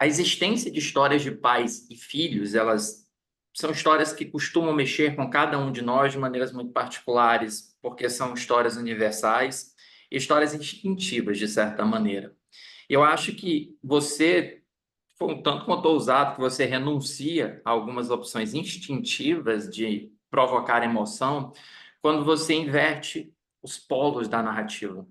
a existência de histórias de pais e filhos, elas são histórias que costumam mexer com cada um de nós de maneiras muito particulares, porque são histórias universais e histórias instintivas, de certa maneira. Eu acho que você foi um tanto quanto ousado que você renuncia a algumas opções instintivas de provocar emoção quando você inverte os polos da narrativa.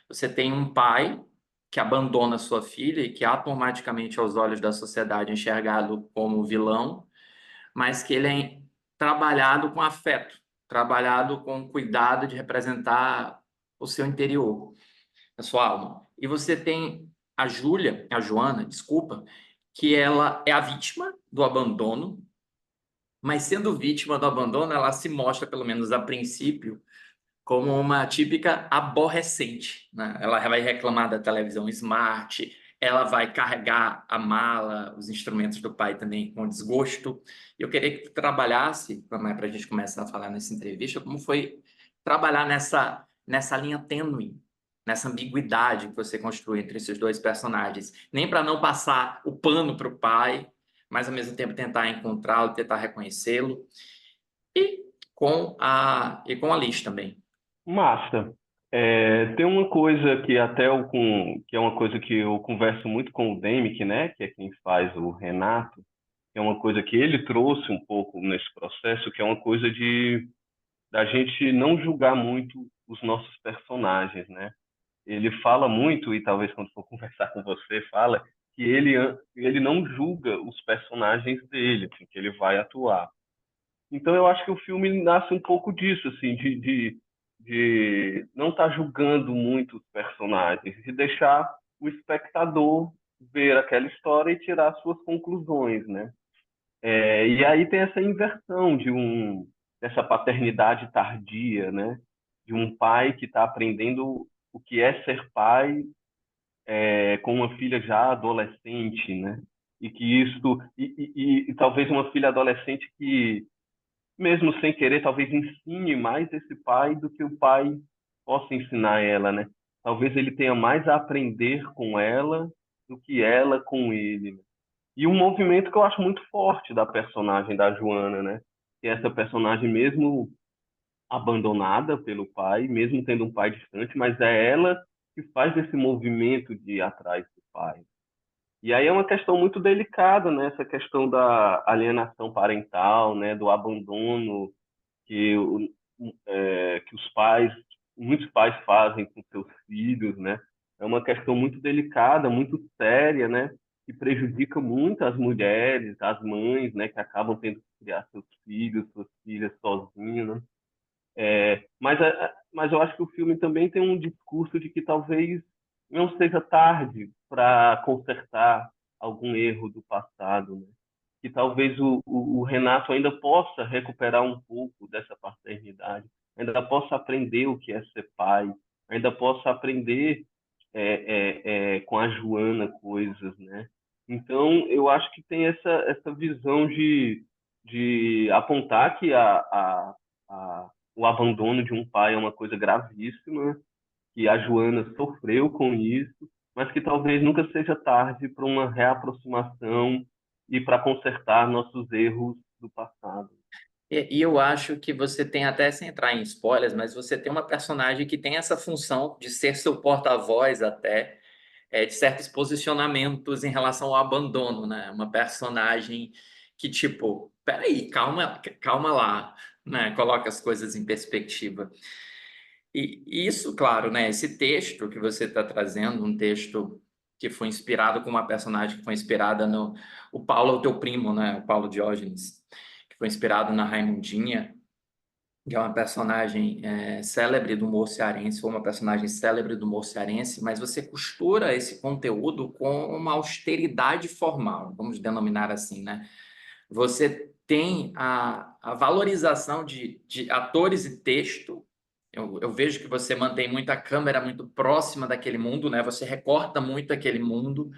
Você tem um pai que abandona sua filha e que é automaticamente, aos olhos da sociedade, é enxergado como vilão, mas que ele é trabalhado com afeto, trabalhado com cuidado de representar o seu interior, a sua alma. E você tem a Júlia, a Joana, desculpa, que ela é a vítima do abandono, mas sendo vítima do abandono, ela se mostra, pelo menos a princípio, como uma típica aborrecente, né? Ela vai reclamar da televisão smart, ela vai carregar a mala, os instrumentos do pai também com desgosto. Eu queria que tu trabalhasse, para a gente começar a falar nessa entrevista, como foi trabalhar nessa linha tênue, nessa ambiguidade que você construiu entre esses dois personagens. Nem para não passar o pano para o pai, mas ao mesmo tempo tentar encontrá-lo, tentar reconhecê-lo, e com a Liz também. Massa. Tem uma coisa que que é uma coisa que eu converso muito com o Demick, né, que é quem faz o Renato, que é uma coisa que ele trouxe um pouco nesse processo, que é uma coisa de da gente não julgar muito os nossos personagens, né? Ele fala muito, e talvez quando for conversar com você, fala que ele não julga os personagens dele, assim, que ele vai atuar. Então eu acho que o filme nasce um pouco disso, assim, de não estar julgando muito os personagens, de deixar o espectador ver aquela história e tirar suas conclusões, né? E aí tem essa inversão dessa paternidade tardia, né? De um pai que está aprendendo o que é ser pai, com uma filha já adolescente, né? E que isso e talvez uma filha adolescente que mesmo sem querer, talvez ensine mais esse pai do que o pai possa ensinar ela, né? Talvez ele tenha mais a aprender com ela do que ela com ele, né? E um movimento que eu acho muito forte da personagem da Joana, né? Que é essa personagem mesmo abandonada pelo pai, mesmo tendo um pai distante, mas é ela que faz esse movimento de ir atrás do pai. E aí é uma questão muito delicada, né? Essa questão da alienação parental, né? Do abandono que, que muitos pais fazem com seus filhos, né? É uma questão muito delicada, muito séria, né? Que prejudica muito as mulheres, as mães, né? Que acabam tendo que criar seus filhos, suas filhas sozinhos, né? Mas eu acho que o filme também tem um discurso de que talvez não seja tarde para consertar algum erro do passado, né? Que talvez o Renato ainda possa recuperar um pouco dessa paternidade, ainda possa aprender o que é ser pai, ainda possa aprender com a Joana coisas, né? Então, eu acho que tem essa visão de apontar que o abandono de um pai é uma coisa gravíssima, que a Joana sofreu com isso, mas que talvez nunca seja tarde para uma reaproximação e para consertar nossos erros do passado. E eu acho que você tem, até sem entrar em spoilers, mas você tem uma personagem que tem essa função de ser seu porta-voz até, de certos posicionamentos em relação ao abandono, né? Uma personagem que, tipo, peraí, calma, calma lá, né? Coloca as coisas em perspectiva. E isso, claro, né? Esse texto que você está trazendo, um texto que foi inspirado com uma personagem que foi inspirada no... O Paulo é o teu primo, né? O Paulo Diógenes, que foi inspirado na Raimundinha, que é uma personagem célebre do humor cearense, ou uma personagem célebre do humor cearense, mas você costura esse conteúdo com uma austeridade formal, vamos denominar assim, né? Você tem a valorização de atores e texto. Eu vejo que você mantém muito a câmera muito próxima daquele mundo, né? Você recorta muito aquele mundo,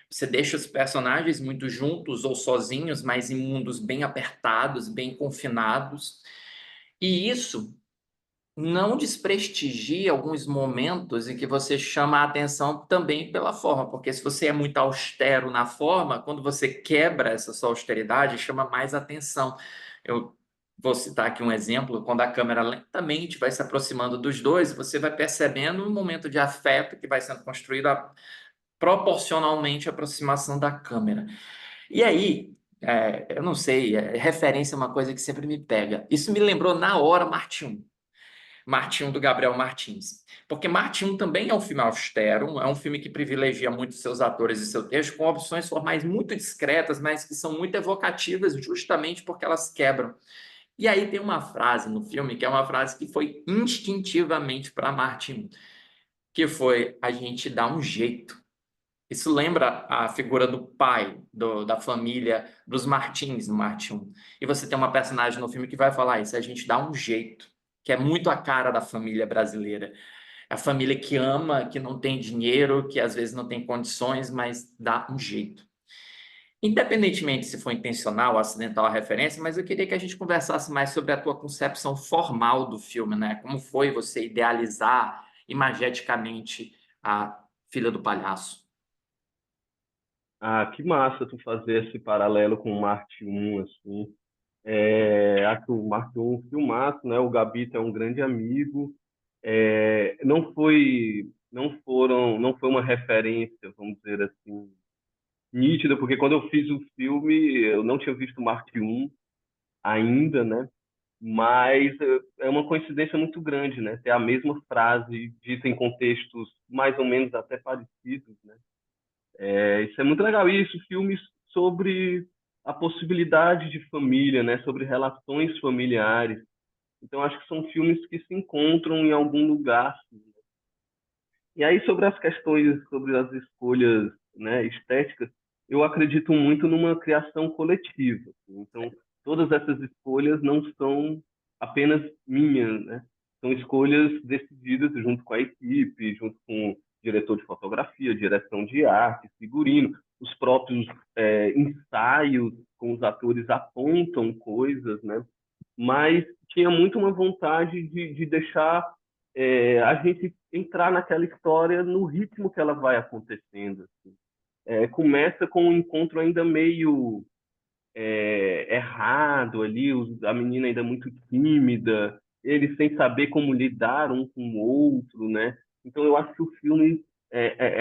você deixa os personagens muito juntos ou sozinhos, mas em mundos bem apertados, bem confinados. E isso não desprestigie alguns momentos em que você chama a atenção também pela forma, porque se você é muito austero na forma, quando você quebra essa sua austeridade, chama mais atenção. Eu vou citar aqui um exemplo, quando a câmera lentamente vai se aproximando dos dois, você vai percebendo um momento de afeto que vai sendo construído proporcionalmente à aproximação da câmera. E aí, eu não sei, referência é uma coisa que sempre me pega. Isso me lembrou na hora Marte 1 do Gabriel Martins. Porque Marte 1 também é um filme austero, é um filme que privilegia muito seus atores e seu texto, com opções formais muito discretas, mas que são muito evocativas, justamente porque elas quebram. E aí tem uma frase no filme que é uma frase que foi instintivamente para Marte 1, que foi: a gente dá um jeito. Isso lembra a figura do pai da família dos Martins, no Marte 1. E você tem uma personagem no filme que vai falar isso: a gente dá um jeito, que é muito a cara da família brasileira. A família que ama, que não tem dinheiro, que às vezes não tem condições, mas dá um jeito. Independentemente se foi intencional ou acidental a referência, mas eu queria que a gente conversasse mais sobre a tua concepção formal do filme, né? Como foi você idealizar imageticamente a Filha do Palhaço? Ah, que massa tu fazer esse paralelo com o Marte 1, assim. Acho que o Marte 1 é um filmaço, né? O Gabito é um grande amigo. Não foi uma referência, vamos dizer assim, nítida, porque quando eu fiz o filme, eu não tinha visto Marte 1 ainda, né? Mas é uma coincidência muito grande, né? Ter a mesma frase dita em contextos mais ou menos até parecidos, né? Isso é muito legal. E isso, filmes sobre a possibilidade de família, né? Sobre relações familiares. Então, acho que são filmes que se encontram em algum lugar. E aí, sobre as questões, sobre as escolhas, né, estéticas, eu acredito muito numa criação coletiva. Então, todas essas escolhas não são apenas minhas, né? São escolhas decididas junto com a equipe, junto com o diretor de fotografia, direção de arte, figurino, os próprios ensaios com os atores apontam coisas, né? Mas tinha muito uma vontade de deixar a gente entrar naquela história no ritmo que ela vai acontecendo. Assim. Começa com um encontro ainda meio errado ali, a menina ainda muito tímida, eles sem saber como lidar um com o outro, né? Então eu acho que o filme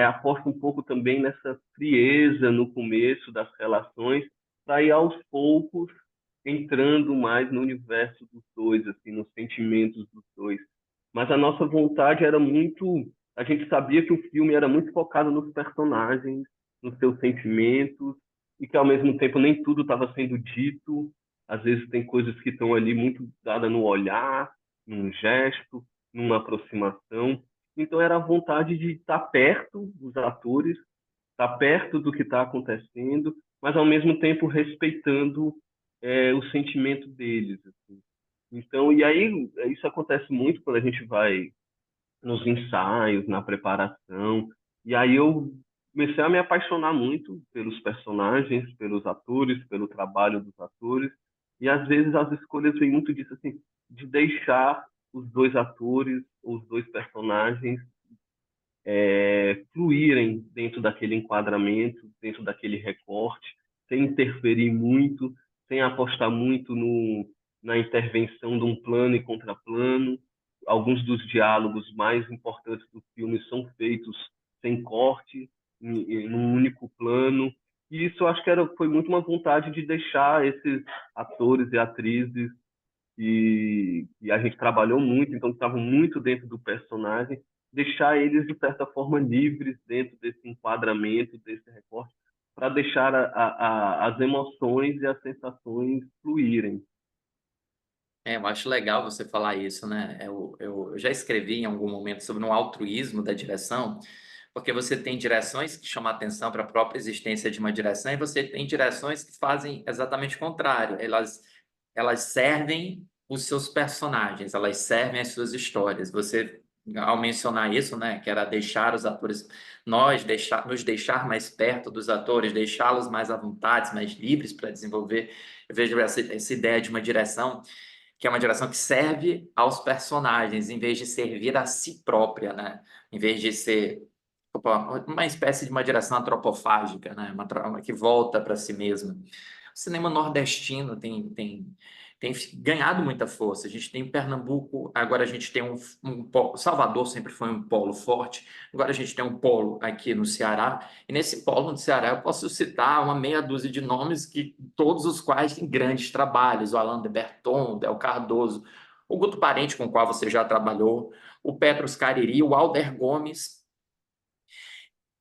aposta um pouco também nessa frieza no começo das relações, para ir aos poucos entrando mais no universo dos dois, assim, nos sentimentos dos dois. Mas a nossa vontade era muito, a gente sabia que o filme era muito focado nos personagens, nos seus sentimentos, e que ao mesmo tempo nem tudo estava sendo dito. Às vezes tem coisas que estão ali muito dadas no olhar, num gesto, numa aproximação. Então era a vontade de estar perto dos atores, estar perto do que está acontecendo, mas ao mesmo tempo respeitando o sentimento deles. Assim. Então, e aí isso acontece muito quando a gente vai nos ensaios, na preparação. E aí eu comecei a me apaixonar muito pelos personagens, pelos atores, pelo trabalho dos atores. E às vezes as escolhas vêm muito disso, assim, de deixar os dois atores, os dois personagens fluírem dentro daquele enquadramento, dentro daquele recorte, sem interferir muito, sem apostar muito na intervenção de um plano e contraplano. Alguns dos diálogos mais importantes do filme são feitos sem corte, num único plano. E isso eu acho que foi muito uma vontade de deixar esses atores e atrizes e a gente trabalhou muito, então estavam muito dentro do personagem, deixar eles de certa forma livres dentro desse enquadramento, desse recorte, para deixar as emoções e as sensações fluírem. Eu acho legal você falar isso, né? Eu já escrevi em algum momento sobre um altruísmo da direção, porque você tem direções que chamam a atenção para a própria existência de uma direção, e você tem direções que fazem exatamente o contrário. Elas servem os seus personagens, elas servem as suas histórias. Você, ao mencionar isso, né, que era deixar os atores, nos deixar mais perto dos atores, deixá-los mais à vontade, mais livres para desenvolver, eu vejo essa ideia de uma direção que é uma direção que serve aos personagens, em vez de servir a si própria, né? Em vez de ser uma espécie de uma direção antropofágica, né? Uma que volta para si mesma. O cinema nordestino tem ganhado muita força. A gente tem Pernambuco, agora a gente tem um polo. Salvador sempre foi um polo forte, agora a gente tem um polo aqui no Ceará, e nesse polo no Ceará eu posso citar uma meia dúzia de nomes, que todos os quais têm grandes trabalhos: o Alain de Berton, o Del Cardoso, o Guto Parente, com o qual você já trabalhou, o Petros Cariri, o Alder Gomes.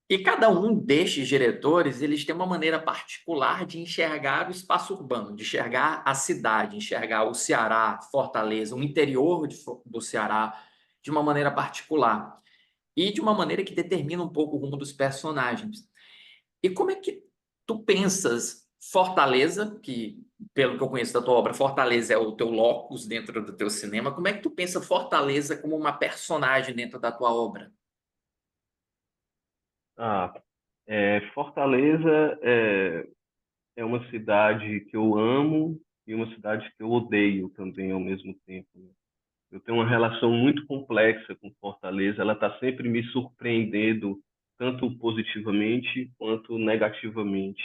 E cada um destes diretores, eles têm uma maneira particular de enxergar o espaço urbano, de enxergar a cidade, enxergar o Ceará, Fortaleza, o interior do Ceará, de uma maneira particular. E de uma maneira que determina um pouco o rumo dos personagens. E como é que tu pensas Fortaleza, que, pelo que eu conheço da tua obra, Fortaleza é o teu locus dentro do teu cinema, como é que tu pensa Fortaleza como uma personagem dentro da tua obra? Ah, Fortaleza é uma cidade que eu amo e uma cidade que eu odeio também ao mesmo tempo, né? Eu tenho uma relação muito complexa com Fortaleza. Ela está sempre me surpreendendo, tanto positivamente quanto negativamente.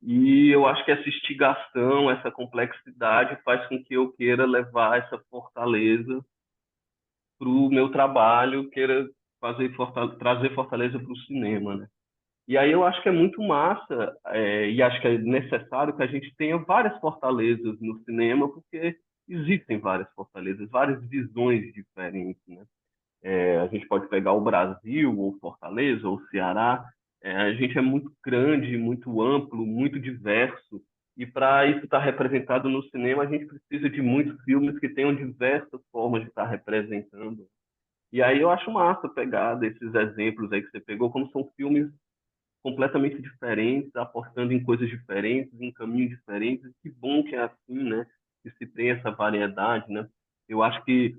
E eu acho que essa instigação, essa complexidade faz com que eu queira levar essa Fortaleza para o meu trabalho, queira trazer Fortaleza para o cinema, né? E aí eu acho que é muito massa, e acho que é necessário que a gente tenha várias fortalezas no cinema, porque existem várias fortalezas, várias visões diferentes, né? A gente pode pegar o Brasil, ou Fortaleza, ou Ceará. A gente é muito grande, muito amplo, muito diverso, e para isso estar representado no cinema, a gente precisa de muitos filmes que tenham diversas formas de estar representando. E aí eu acho massa pegar desses exemplos aí que você pegou, como são filmes completamente diferentes, apostando em coisas diferentes, em caminhos diferentes. Que bom que é assim, né? Que se tem essa variedade, né? Eu acho que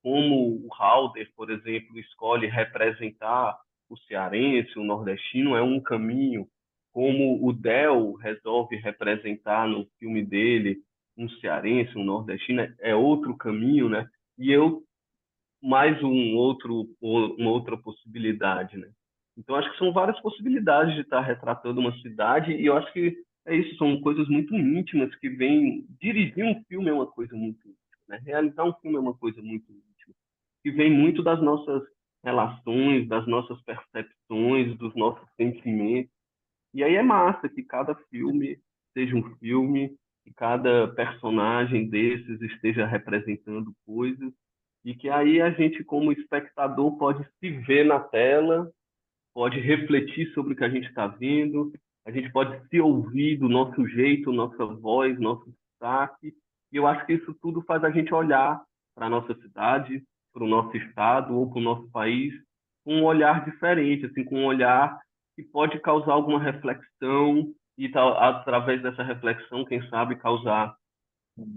como o Halder, por exemplo, escolhe representar o cearense, o nordestino, é um caminho. Como o Del resolve representar no filme dele um cearense, um nordestino, é outro caminho, né? E eu mais uma outra possibilidade, né? Então acho que são várias possibilidades de estar retratando uma cidade e eu acho que é isso, são coisas muito íntimas que vêm dirigir um filme é uma coisa muito íntima, né? Realizar um filme é uma coisa muito íntima, que vem muito das nossas relações, das nossas percepções, dos nossos sentimentos. E aí é massa que cada filme seja um filme, que cada personagem desses esteja representando coisas, e que aí a gente, como espectador, pode se ver na tela, pode refletir sobre o que a gente está vendo, a gente pode se ouvir do nosso jeito, nossa voz, nosso destaque. E eu acho que isso tudo faz a gente olhar para a nossa cidade, para o nosso estado ou para o nosso país com um olhar diferente, assim, com um olhar que pode causar alguma reflexão e através dessa reflexão, quem sabe, causar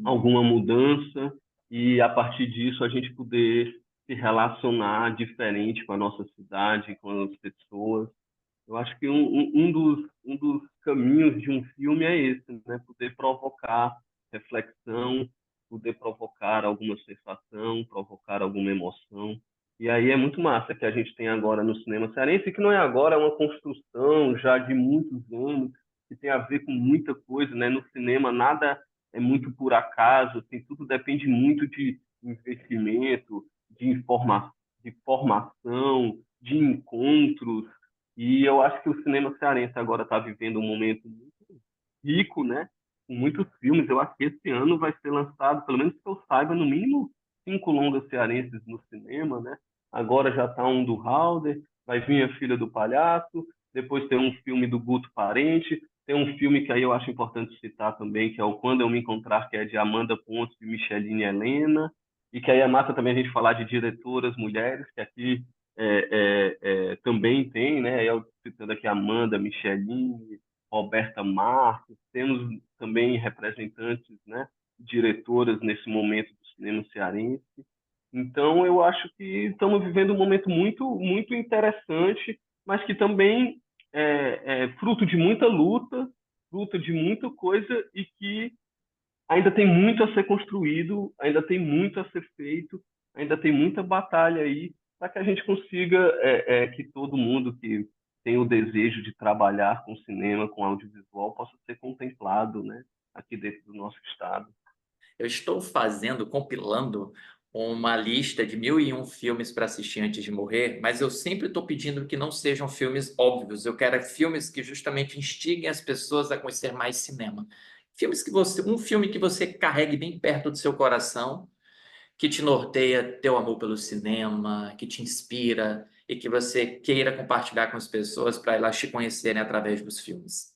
alguma mudança e a partir disso a gente poder se relacionar diferente com a nossa cidade, com as pessoas. Eu acho que um dos caminhos de um filme é esse, né? Poder provocar reflexão, poder provocar alguma sensação, provocar alguma emoção. E aí é muito massa que a gente tem agora no cinema cearense, que não é agora, é uma construção já de muitos anos, que tem a ver com muita coisa, né? No cinema nada é muito por acaso, assim, tudo depende muito de investimento, de formação, de encontros, e eu acho que o cinema cearense agora está vivendo um momento muito rico, né? Com muitos filmes. Eu acho que esse ano vai ser lançado, pelo menos que eu saiba, no mínimo 5 longas cearenses no cinema, né? Agora já está um do Halder, vai vir A Filha do Palhaço, depois tem um filme do Guto Parente, tem um filme que aí eu acho importante citar também, que é o Quando Eu Me Encontrar, que é de Amanda Pontes e Micheline Helena, e que aí é massa também a gente falar de diretoras mulheres, que aqui também tem, né? Eu citando aqui Amanda, Micheline, Roberta Marques, temos também representantes, né? Diretoras nesse momento do cinema cearense. Então, eu acho que estamos vivendo um momento muito interessante, mas que também é fruto de muita luta, fruto de muita coisa e que ainda tem muito a ser construído, ainda tem muito a ser feito, ainda tem muita batalha aí para que a gente consiga que todo mundo que tem o desejo de trabalhar com cinema, com audiovisual, possa ser contemplado, né, aqui dentro do nosso estado. Eu estou compilando uma lista de 1.001 filmes para assistir antes de morrer, mas eu sempre estou pedindo que não sejam filmes óbvios. Eu quero filmes que justamente instiguem as pessoas a conhecer mais cinema. Um filme que você carregue bem perto do seu coração, que te norteia teu amor pelo cinema, que te inspira e que você queira compartilhar com as pessoas para elas te conhecerem através dos filmes.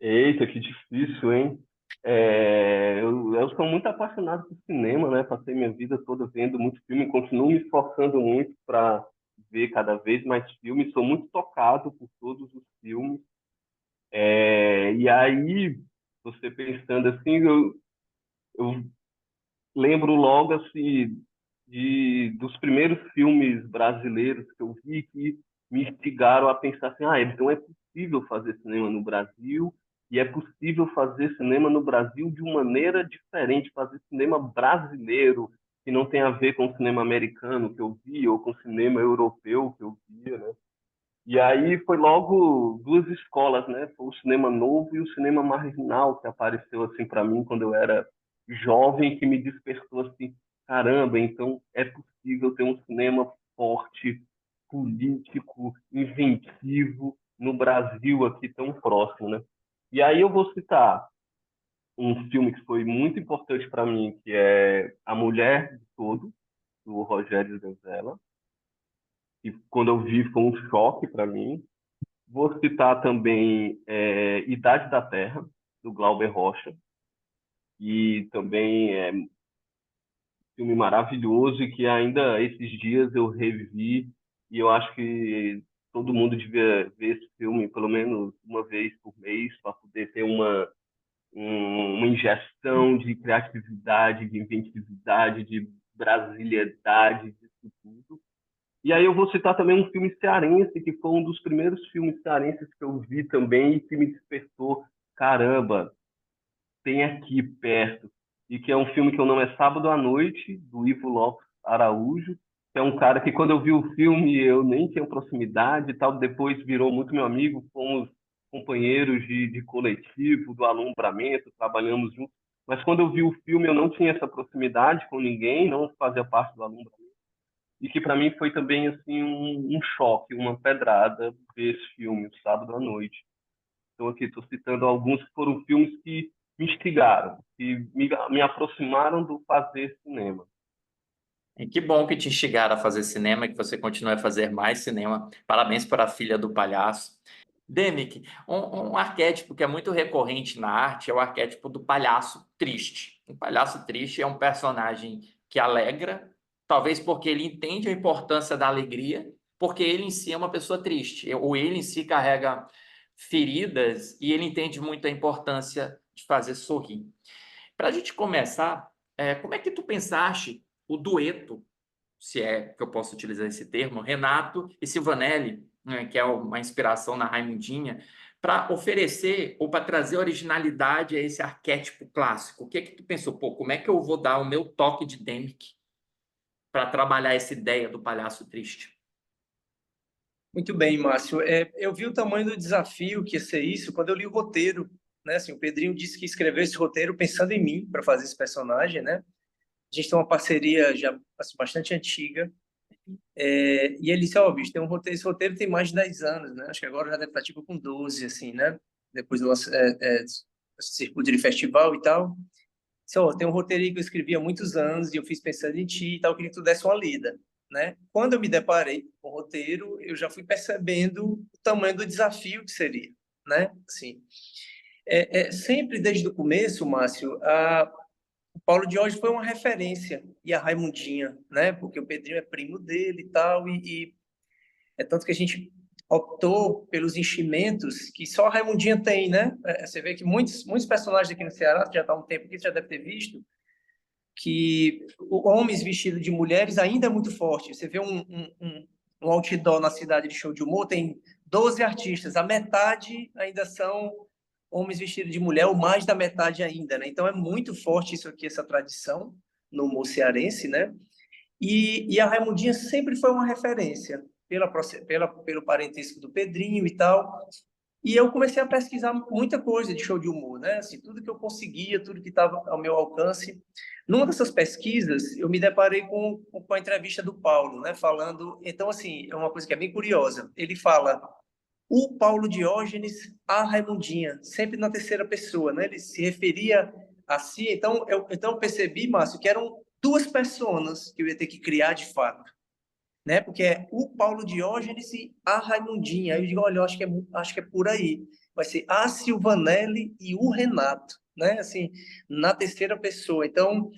Eita, que difícil, hein? Eu sou muito apaixonado por cinema, né? Passei minha vida toda vendo muito filme, continuo me esforçando muito para ver cada vez mais filmes, sou muito tocado por todos os filmes. E aí, você pensando assim, eu lembro logo assim dos primeiros filmes brasileiros que eu vi que me instigaram a pensar assim, então é possível fazer cinema no Brasil e é possível fazer cinema no Brasil de uma maneira diferente, fazer cinema brasileiro que não tem a ver com o cinema americano que eu via ou com o cinema europeu que eu via, né? E aí foi logo duas escolas, né? Foi o cinema novo e o cinema marginal que apareceu assim para mim quando eu era jovem, que me despertou assim, caramba, então é possível ter um cinema forte, político, inventivo no Brasil aqui tão próximo, né? E aí eu vou citar um filme que foi muito importante para mim, que é A Mulher de Todo, do Rogério Zanzella, que quando eu vi foi um choque para mim. Vou citar também Idade da Terra, do Glauber Rocha, e também é um filme maravilhoso e que ainda esses dias eu revi e eu acho que todo mundo devia ver esse filme pelo menos uma vez por mês para poder ter uma injeção de criatividade, de inventividade, de brasilidade, disso tudo. E aí eu vou citar também um filme cearense, que foi um dos primeiros filmes cearenses que eu vi também e que me despertou, caramba, tem aqui perto. E que é um filme que o nome é Sábado à Noite, do Ivo Lopes Araújo, que é um cara que quando eu vi o filme eu nem tinha proximidade e tal, depois virou muito meu amigo, fomos companheiros de coletivo, do alumbramento, trabalhamos juntos. Mas quando eu vi o filme eu não tinha essa proximidade com ninguém, não fazia parte do alumbramento e que para mim foi também assim um choque, uma pedrada ver esse filme, o Sábado à Noite. Então aqui estou citando alguns que foram filmes que me instigaram, que me aproximaram do fazer cinema. E que bom que te instigaram a fazer cinema e que você continue a fazer mais cinema. Parabéns para a filha do palhaço. Demick, um arquétipo que é muito recorrente na arte é o arquétipo do palhaço triste. O palhaço triste é um personagem que alegra, talvez porque ele entende a importância da alegria, porque ele em si é uma pessoa triste, ou ele em si carrega feridas e ele entende muito a importância de fazer sorrir. Para a gente começar, como é que tu pensaste o dueto, se é que eu posso utilizar esse termo, Renato e Silvanelli, né, que é uma inspiração na Raimundinha, para oferecer ou para trazer originalidade a esse arquétipo clássico? O que é que tu pensou? Pô, como é que eu vou dar o meu toque de Demick para trabalhar essa ideia do palhaço triste? Muito bem, Márcio. Eu vi o tamanho do desafio que ia ser isso quando eu li o roteiro, né? Assim, o Pedrinho disse que escreveu esse roteiro pensando em mim para fazer esse personagem, né? A gente tem uma parceria já assim, bastante antiga. E ele disse, ó, bicho, tem um roteiro, esse roteiro tem mais de 10 anos, né? Acho que agora já deve estar tipo com 12, assim, né? Depois do circuito de festival e tal. Disse, ó, tem um roteiro aí que eu escrevi há muitos anos e eu fiz pensando em ti e tal, eu queria que tu desse uma lida, né? Quando eu me deparei com o roteiro, eu já fui percebendo o tamanho do desafio que seria, né? Assim, sempre desde o começo, Márcio, o Paulo de Jorge foi uma referência e a Raimundinha, né? Porque o Pedrinho é primo dele e tal, e é tanto que a gente optou pelos enchimentos que só a Raimundinha tem, né? Você vê que muitos personagens aqui no Ceará, já está há um tempo aqui, você já deve ter visto, que homens vestidos de mulheres ainda é muito forte. Você vê um outdoor na cidade de show de humor, tem 12 artistas, a metade ainda são homens vestidos de mulher, ou mais da metade ainda, né? Então é muito forte isso aqui, essa tradição no humor cearense, né? E a Raimundinha sempre foi uma referência pelo parentesco do Pedrinho e tal. E eu comecei a pesquisar muita coisa de show de humor, né? Assim, tudo que eu conseguia, tudo que estava ao meu alcance. Numa dessas pesquisas, eu me deparei com a entrevista do Paulo, né? Falando. Então, assim, é uma coisa que é bem curiosa. Ele fala o Paulo Diógenes a Raimundinha, sempre na terceira pessoa, né? Ele se referia a si. Então eu percebi, Márcio, que eram duas personas que eu ia ter que criar de fato, né? Porque é o Paulo Diógenes e a Raimundinha. Aí eu digo, olha, eu acho que é por aí. Vai ser a Silvanelli e o Renato, né? Assim, na terceira pessoa. Então,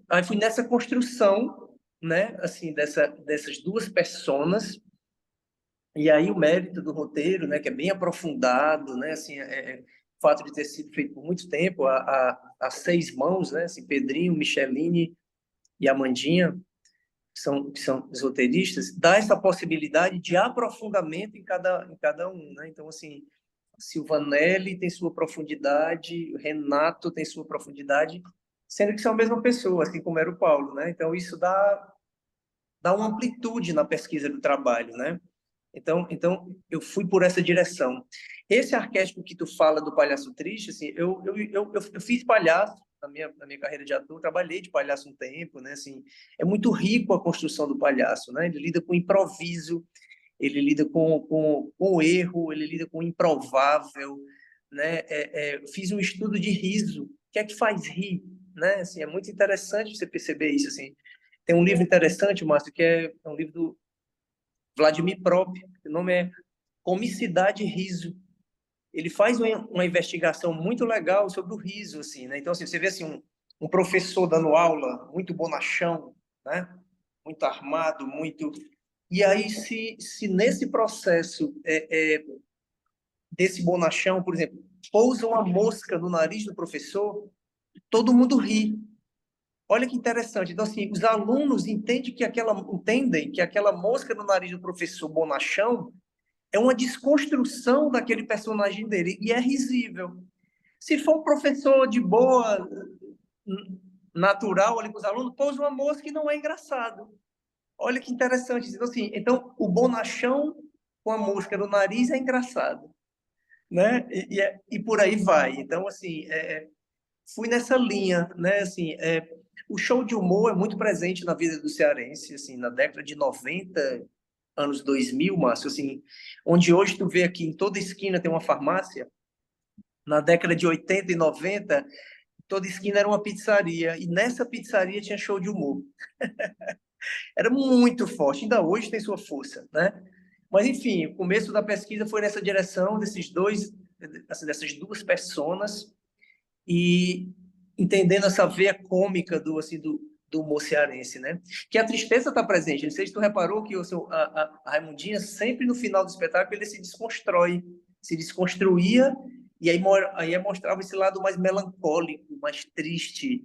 aí fui nessa construção, né? Assim, dessas duas personas. E aí o mérito do roteiro, né? Que é bem aprofundado, né? Assim, o fato de ter sido feito por muito tempo, a seis mãos, né? Assim, Pedrinho, Micheline e Amandinha, que são os roteiristas, dá essa possibilidade de aprofundamento em cada um, né? Então, assim, Silvanelli tem sua profundidade, Renato tem sua profundidade, sendo que são a mesma pessoa, assim como era o Paulo, né? Então, isso dá uma amplitude na pesquisa do trabalho, né? Então eu fui por essa direção. Esse arquétipo que tu fala do palhaço triste, assim, eu fiz palhaço na minha carreira de ator, trabalhei de palhaço um tempo, né? Assim, é muito rico a construção do palhaço, né? Ele lida com improviso, ele lida com o erro, ele lida com o improvável, né? Fiz um estudo de riso. O que é que faz rir, né? Assim, é muito interessante você perceber isso, assim. Tem um livro interessante, Márcio, que é um livro do Vladimir Prop, o nome é Comicidade e Riso. Ele faz uma investigação muito legal sobre o riso, assim, né? Então, assim, você vê assim, um professor dando aula muito bonachão, né? Muito armado, muito... E aí, se nesse processo desse bonachão, por exemplo, pousa uma mosca no nariz do professor, todo mundo ri. Olha que interessante. Então, assim, os alunos entendem que aquela mosca no nariz do professor bonachão é uma desconstrução daquele personagem dele e é risível. Se for um professor de boa, natural ali com os alunos, pousa uma mosca e não é engraçado. Olha que interessante. Então, assim, então o bonachão com a mosca no nariz é engraçado, né? E por aí vai. Então, assim, fui nessa linha, né? Assim, o show de humor é muito presente na vida do cearense, assim, na década de 90, anos 2000, Márcio, assim, onde hoje tu vê aqui em toda esquina tem uma farmácia, na década de 80 e 90, toda esquina era uma pizzaria, e nessa pizzaria tinha show de humor. Era muito forte, ainda hoje tem sua força, né? Mas, enfim, o começo da pesquisa foi nessa direção, dessas duas personas, e entendendo essa veia cômica do humor cearense, né? Que a tristeza está presente. Não sei se tu reparou que a Raimundinha, sempre no final do espetáculo, ele se desconstruía, e aí mostrava esse lado mais melancólico, mais triste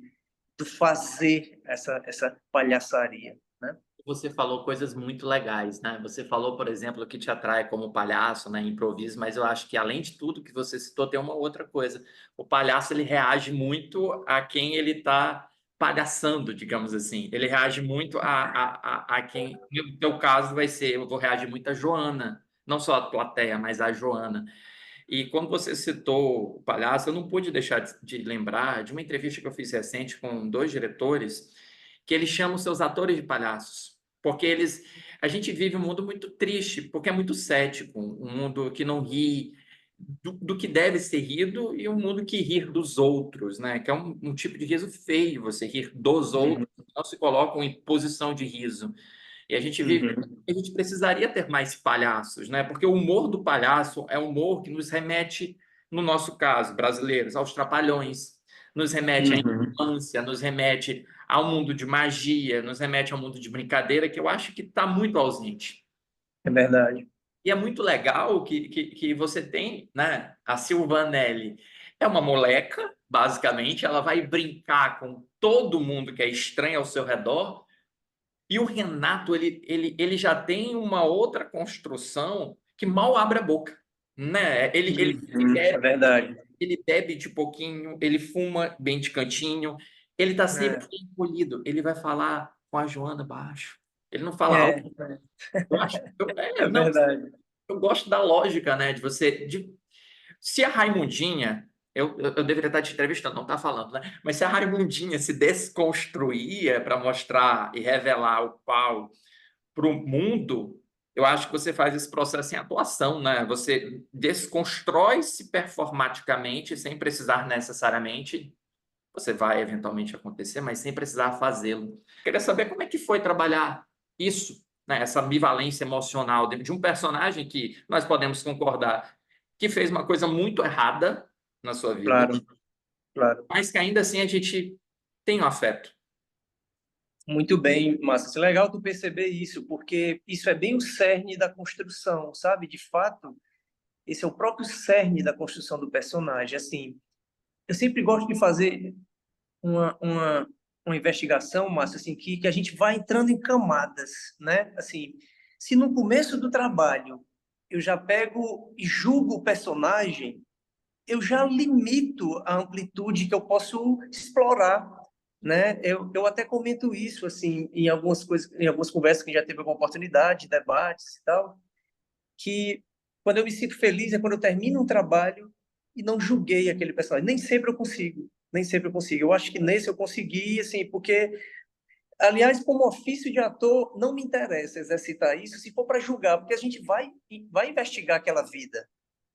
do fazer essa palhaçaria, né? Você falou coisas muito legais, né? Você falou, por exemplo, o que te atrai como palhaço, né? Improviso, mas eu acho que além de tudo que você citou, tem uma outra coisa. O palhaço, ele reage muito a quem ele está palhaçando, digamos assim. Ele reage muito a quem... No teu caso vai ser, eu vou reagir muito a Joana, não só a plateia, mas a Joana. E quando você citou o palhaço, eu não pude deixar de lembrar de uma entrevista que eu fiz recente com dois diretores, que eles chamam seus atores de palhaços, porque a gente vive um mundo muito triste, porque é muito cético, um mundo que não ri do que deve ser rido e um mundo que rir dos outros, né? Que é um tipo de riso feio, você rir dos outros, não se colocam em posição de riso. E a gente vive, Uhum. a gente precisaria ter mais palhaços, né? Porque o humor do palhaço é um humor que nos remete, no nosso caso, brasileiros, aos trapalhões, nos remete à Uhum. infância, nos remete ao mundo de magia, nos remete ao mundo de brincadeira, que eu acho que está muito ausente. É verdade. E é muito legal que você tem, né? A Silvanelli é uma moleca, basicamente, ela vai brincar com todo mundo que é estranho ao seu redor, e o Renato, ele já tem uma outra construção que mal abre a boca. né? É verdade. Ele bebe de pouquinho, ele fuma bem de cantinho, ele tá sempre É, bem polido. Ele vai falar com a Joana baixo. Ele não fala alto. é, Eu acho, é não, verdade. eu gosto da lógica, né? Se a Raimundinha, eu deveria estar te entrevistando, não tá falando, né? Mas se a Raimundinha se desconstruía para mostrar e revelar o pau para o mundo, eu acho que você faz esse processo em atuação, né? Você desconstrói-se performaticamente, sem precisar necessariamente. Você vai eventualmente acontecer, mas sem precisar fazê-lo. Queria saber como é que foi trabalhar isso, né? Essa ambivalência emocional dentro de um personagem que nós podemos concordar que fez uma coisa muito errada na sua vida, Claro, claro. mas que ainda assim a gente tem um afeto. Muito bem, Márcio. É legal tu perceber isso, porque isso é bem o cerne da construção, sabe? De fato, esse é o próprio cerne da construção do personagem. Assim, eu sempre gosto de fazer uma investigação, Márcio, assim, que a gente vai entrando em camadas, né? Assim, se no começo do trabalho eu já pego e julgo o personagem, eu já limito a amplitude que eu posso explorar, né? Eu até comento isso assim em algumas coisas, em algumas conversas que já teve alguma oportunidade, debates e tal, que quando eu me sinto feliz é quando eu termino um trabalho e não julguei aquele personagem. Nem sempre eu consigo, nem sempre eu consigo. Eu acho que nesse eu consegui, assim, porque aliás, como ofício de ator, não me interessa exercitar isso se for para julgar, porque a gente vai investigar aquela vida.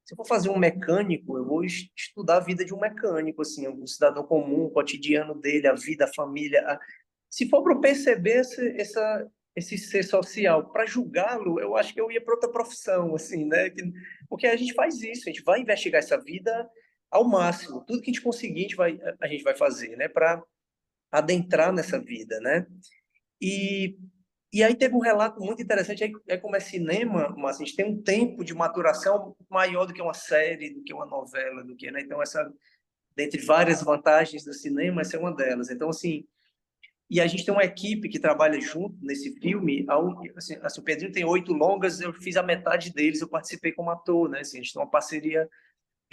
Se eu for fazer um mecânico, eu vou estudar a vida de um mecânico, assim, um cidadão comum, o cotidiano dele, a vida, a família. Se for para eu perceber esse ser social, para julgá-lo, eu acho que eu ia para outra profissão, assim, né? Porque a gente faz isso, a gente vai investigar essa vida ao máximo. Tudo que a gente conseguir, a gente vai fazer, né? Para adentrar nessa vida, né? E e aí teve um relato muito interessante, como é cinema, mas a gente tem um tempo de maturação maior do que uma série, do que uma novela, do que, né? Então dentre várias vantagens do cinema, essa é uma delas. Então assim, e a gente tem uma equipe que trabalha junto nesse filme, assim, o Pedrinho tem 8 longas, eu fiz a metade deles, eu participei como ator, né? Assim, a gente tem uma parceria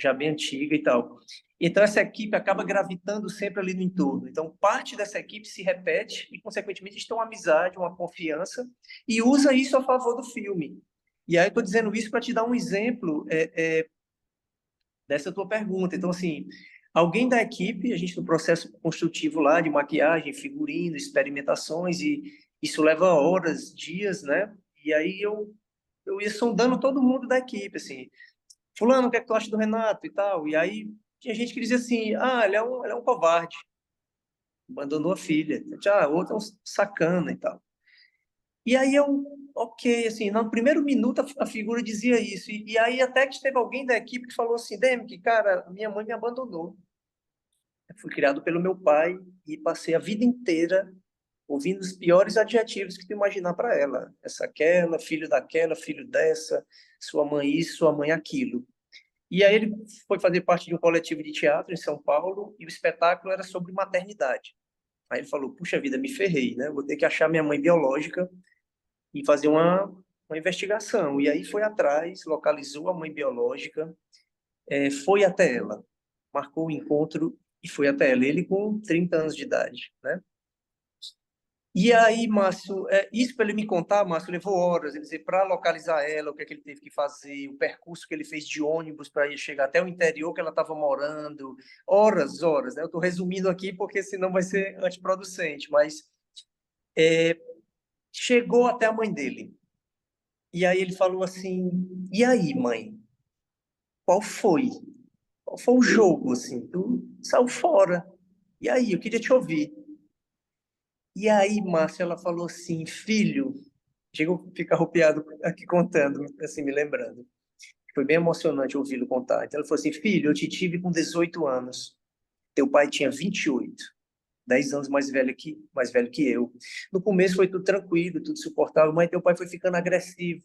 já bem antiga e tal. Então, essa equipe acaba gravitando sempre ali no entorno. Então, parte dessa equipe se repete e, consequentemente, eles têm uma amizade, uma confiança e usa isso a favor do filme. E aí, estou dizendo isso para te dar um exemplo dessa tua pergunta. Então, assim, alguém da equipe, a gente no processo construtivo lá de maquiagem, figurino, experimentações, e isso leva horas, dias, né? E aí eu ia sondando todo mundo da equipe, assim, fulano, o que é que tu acha do Renato e tal? E aí tinha gente que dizia assim, ele é um covarde, abandonou a filha. Outro é um sacana e tal. E aí ok, assim, no primeiro minuto a figura dizia isso. E aí até que teve alguém da equipe que falou assim, Demick, cara, minha mãe me abandonou. Eu fui criado pelo meu pai e passei a vida inteira ouvindo os piores adjetivos que tu imaginar para ela. Essa aquela, filho daquela, filho dessa, sua mãe isso, sua mãe aquilo. E aí ele foi fazer parte de um coletivo de teatro em São Paulo e o espetáculo era sobre maternidade. Aí ele falou, puxa vida, me ferrei, né? Vou ter que achar minha mãe biológica e fazer uma investigação. E aí foi atrás, localizou a mãe biológica, foi até ela, marcou o encontro e foi até ela. Ele com 30 anos de idade, né? E aí, Márcio, isso para ele me contar, Márcio, levou horas. Ele dizer para localizar ela, o que é que ele teve que fazer, o percurso que ele fez de ônibus para ir chegar até o interior que ela estava morando. Horas, horas, né? Eu estou resumindo aqui porque senão vai ser antiproducente, mas chegou até a mãe dele. E aí ele falou assim: E aí, mãe, qual foi? Qual foi o jogo? Assim, tu saiu fora. E aí, eu queria te ouvir. E aí, Márcio, ela falou assim: Filho. Chego a ficar arrepiado aqui contando, assim, me lembrando. Foi bem emocionante ouvi-lo contar. Então, ele falou assim, filho, eu te tive com 18 anos. Teu pai tinha 28, 10 anos mais velho que eu. No começo foi tudo tranquilo, tudo suportável, mas teu pai foi ficando agressivo.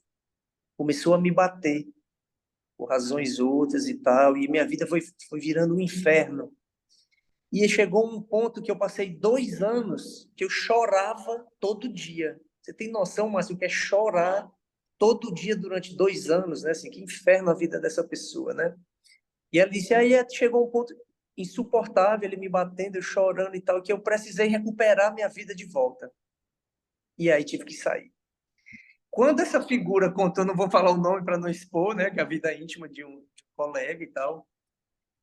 Começou a me bater, por razões outras e tal, e minha vida foi virando um inferno. E chegou um ponto que eu passei 2 anos que eu chorava todo dia. Você tem noção, Márcio, o que é chorar todo dia durante 2 anos, né? Assim, que inferno a vida dessa pessoa, né? E ela disse, aí chegou um ponto insuportável, ele me batendo, eu chorando e tal, que eu precisei recuperar minha vida de volta. E aí tive que sair. Quando essa figura contou, não vou falar o nome para não expor, né? Que é a vida íntima de um colega e tal,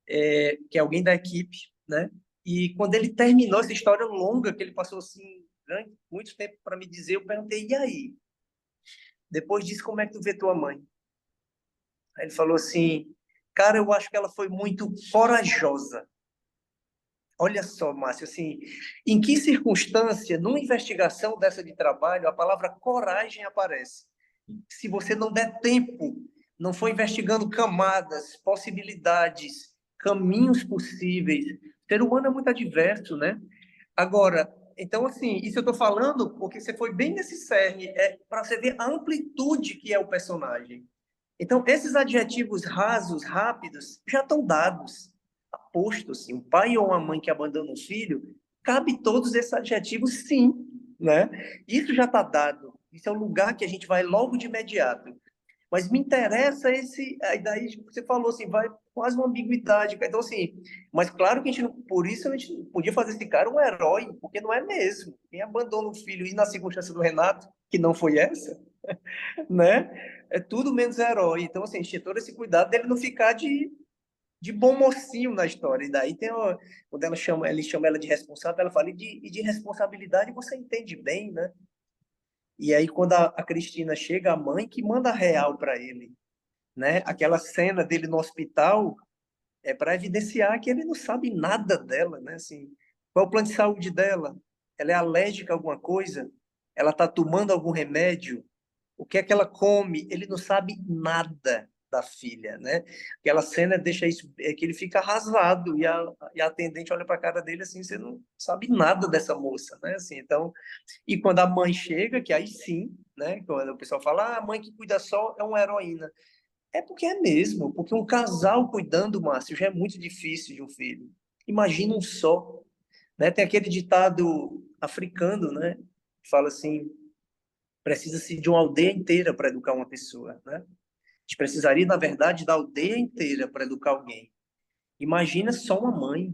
que é alguém da equipe, né? E quando ele terminou essa história longa, que ele passou assim, muito tempo para me dizer, eu perguntei, e aí? Depois disso, como é que tu vê tua mãe? Aí ele falou assim, cara, eu acho que ela foi muito corajosa. Olha só, Márcio, assim, em que circunstância, numa investigação dessa de trabalho, a palavra coragem aparece? Se você não der tempo, não for investigando camadas, possibilidades, caminhos possíveis. O ser humano é muito adverso, né? Agora, então, assim, isso eu estou falando porque você foi bem nesse cerne, para você ver a amplitude que é o personagem. Então, esses adjetivos rasos, rápidos, já estão dados, apostos. Assim, um pai ou uma mãe que abandona um filho, cabe todos esses adjetivos, sim, né? Isso já está dado. Isso é o lugar que a gente vai logo de imediato. Mas me interessa esse. Aí daí você falou assim, vai quase uma ambiguidade. Então, assim, mas claro que a gente não, por isso a gente não podia fazer esse cara um herói, porque não é mesmo. Quem abandona o filho, e na circunstância do Renato, que não foi essa, né? É tudo menos herói. Então, assim, a gente tinha todo esse cuidado dele não ficar de bom mocinho na história. E daí tem quando ele chama ela de responsável, ela fala, e de responsabilidade você entende bem, né? E aí, quando a Cristina chega, a mãe que manda real para ele, né? Aquela cena dele no hospital é para evidenciar que ele não sabe nada dela, né? Assim, qual é o plano de saúde dela? Ela é alérgica a alguma coisa? Ela está tomando algum remédio? O que é que ela come? Ele não sabe nada da filha, né? Aquela cena deixa isso, que ele fica arrasado e a atendente olha para a cara dele assim, você não sabe nada dessa moça, né? Assim, então, e quando a mãe chega, que aí sim, né? Quando o pessoal fala, a mãe que cuida só é uma heroína. É porque é mesmo, porque um casal cuidando, Márcio, já é muito difícil de um filho. Imagina um só, né? Tem aquele ditado africano, né? Que fala assim, precisa-se de uma aldeia inteira para educar uma pessoa, né? A gente precisaria, na verdade, da aldeia inteira para educar alguém. Imagina só uma mãe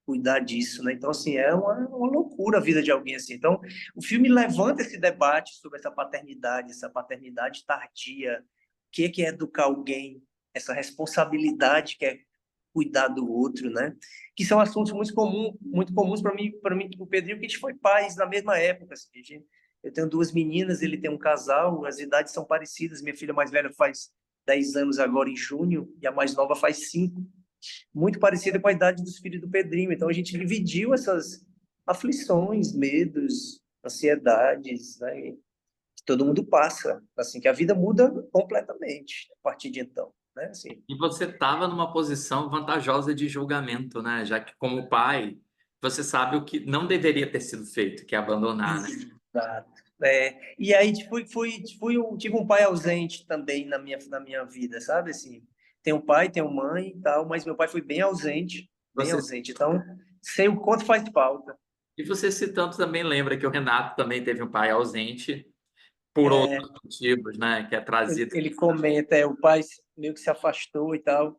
cuidar disso, né? Então, assim, é uma loucura a vida de alguém assim. Então, o filme levanta esse debate sobre essa paternidade tardia, o que é educar alguém, essa responsabilidade que é cuidar do outro, né? Que são assuntos muito comuns para mim, o Pedrinho, que a gente foi pais na mesma época, assim, eu tenho 2 meninas, ele tem um casal, as idades são parecidas, minha filha mais velha faz 10 anos agora em junho, e a mais nova faz 5, muito parecida com a idade dos filhos do Pedrinho. Então a gente dividiu essas aflições, medos, ansiedades, né? Que todo mundo passa, assim, que a vida muda completamente a partir de então, né? Assim, E você estava numa posição vantajosa de julgamento, né? Já que, como pai, você sabe o que não deveria ter sido feito, que é abandonar, né? exato. E aí tive um pai ausente também na minha vida, sabe? Assim, tem um pai, tem uma mãe e tal, mas meu pai foi bem ausente, bem Você, ausente. Então, sei o quanto faz falta. e você citando também lembra que o Renato também teve um pai ausente por outros motivos, né? Que é trazido. Ele comenta, o pai meio que se afastou e tal,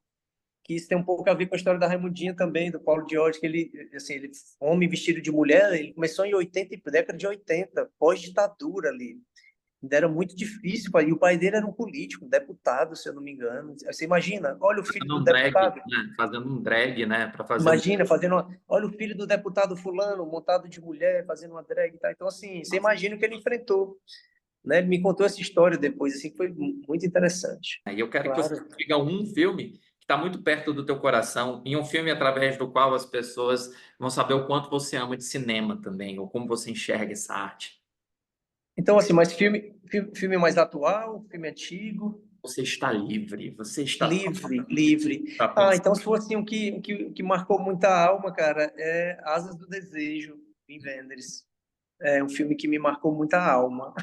que isso tem um pouco a ver com a história da Raimundinha também, do Paulo Diógenes, que ele, assim, ele, homem vestido de mulher, ele começou em 80, década de 80, pós-ditadura ali. Ainda era muito difícil, e o pai dele era um político, um deputado, se eu não me engano. Você imagina, olha o filho Fazendo do um drag, deputado, né? Fazendo um drag, né? Para fazer um. imagina olha o filho do deputado fulano, montado de mulher, fazendo uma drag e tal. Então, assim, você imagina o que ele enfrentou, né? Ele me contou essa história depois, assim, que foi muito interessante. E eu quero que você Claro. diga um filme que está muito perto do teu coração, e um filme através do qual as pessoas vão saber o quanto você ama de cinema também, ou como você enxerga essa arte. Então, assim, mas filme mais atual, filme antigo, Você está livre, você está livre, livre. para Ah, pensar. então se fosse assim, o que marcou muita alma, cara, é Asas do Desejo, Wim Wenders. É um filme que me marcou muita alma.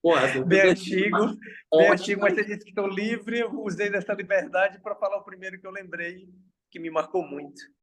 Pô, essa Bem antigo, bem antigo, mas ótima. você disse que estou livre, eu usei dessa liberdade para falar o primeiro que eu lembrei, que me marcou muito.